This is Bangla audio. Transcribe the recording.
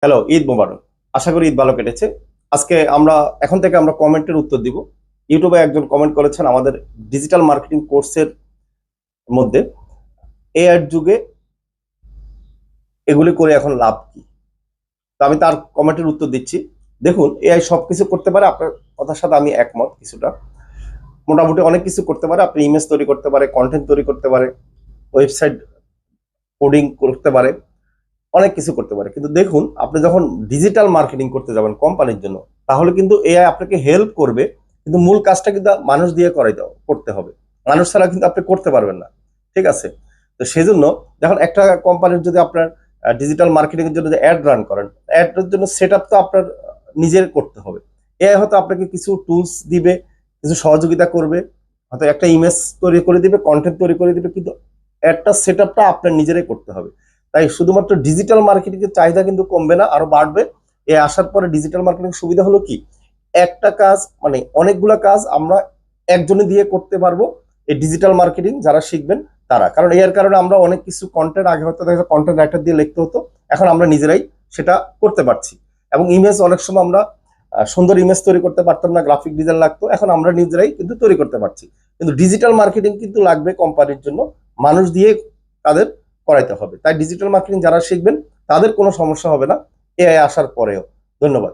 হ্যালো, ঈদ মোবারক। আশা করি ঈদ ভালো কেটেছে। আজকে আমরা এখন থেকে আমরা কমেন্টের উত্তর দিব। ইউটিউবে একজন কমেন্ট করেছেন আমাদের ডিজিটাল মার্কেটিং কোর্সের মধ্যে এআই যুগে এগুলি করে এখন লাভ কি। তো আমি তার কমেন্টের উত্তর দিচ্ছি। দেখুন, এআই সবকিছু করতে পারে, আপনার কথার সাথে আমি একমত কিছুটা। মোটামুটি অনেক কিছু করতে পারে, আপনি ইমেজ তৈরি করতে পারে, কন্টেন্ট তৈরি করতে পারে, ওয়েবসাইট কোডিং করতে পারে, অনেক কিছু করতে পারে। কিন্তু দেখুন, আপনি যখন ডিজিটাল মার্কেটিং করতে যাবেন কোম্পানির জন্য, তাহলে কিন্তু এআই আপনাকে হেল্প করবে, কিন্তু মূল কাজটা কিন্তু মানুষ দিয়ে করতে হবে। মানুষ ছাড়া কিন্তু আপনি করতে পারবেন না। ঠিক আছে? তো সেই জন্য দেখুন, একটা কোম্পানির যদি আপনার ডিজিটাল মার্কেটিং এর জন্য অ্যাড রান করেন, অ্যাডের জন্য সেট আপ তো আপনার নিজের করতে হবে। এআই হয়তো আপনাকে কিছু টুলস দিবে, কিছু সহযোগিতা করবে, হয়তো একটা ইমেজ তৈরি করে দিবে, কন্টেন্ট তৈরি করে দিবে, কিন্তু অ্যাডটা সেট আপটা আপনার নিজেরাই করতে হবে। তাই শুধুমাত্র ডিজিটাল মার্কেটিং এর চাহিদা কিন্তু কমবে না, আরো বাড়বে। এ আসার পরে ডিজিটাল মার্কেটিং সুবিধা হলো কি, একটা কাজ মানে অনেকগুলা কাজ আমরা একজনে দিয়ে করতে পারবো। এই ডিজিটাল মার্কেটিং যারা শিখবেন তারা, কারণ এর কারণে আমরা অনেক কিছু কন্টেন্ট, আগে হয়তো দেখা কন্টেন্ট রাইটার দিয়ে লিখতে হতো, এখন আমরা নিজেরাই সেটা করতে পারছি। এবং ইমেজ অনেক সময় আমরা সুন্দর ইমেজ তৈরি করতে পারতাম না, গ্রাফিক ডিজাইন লাগতো, এখন আমরা নিজেরাই কিন্তু তৈরি করতে পারছি। কিন্তু ডিজিটাল মার্কেটিং কিন্তু লাগবে কোম্পানির জন্য, মানুষ দিয়ে তাদের করাইতে হবে। তাই ডিজিটাল মার্কেটিং যারা শিখবেন তাদের কোনো সমস্যা হবে না এআই আসার পরেও। ধন্যবাদ।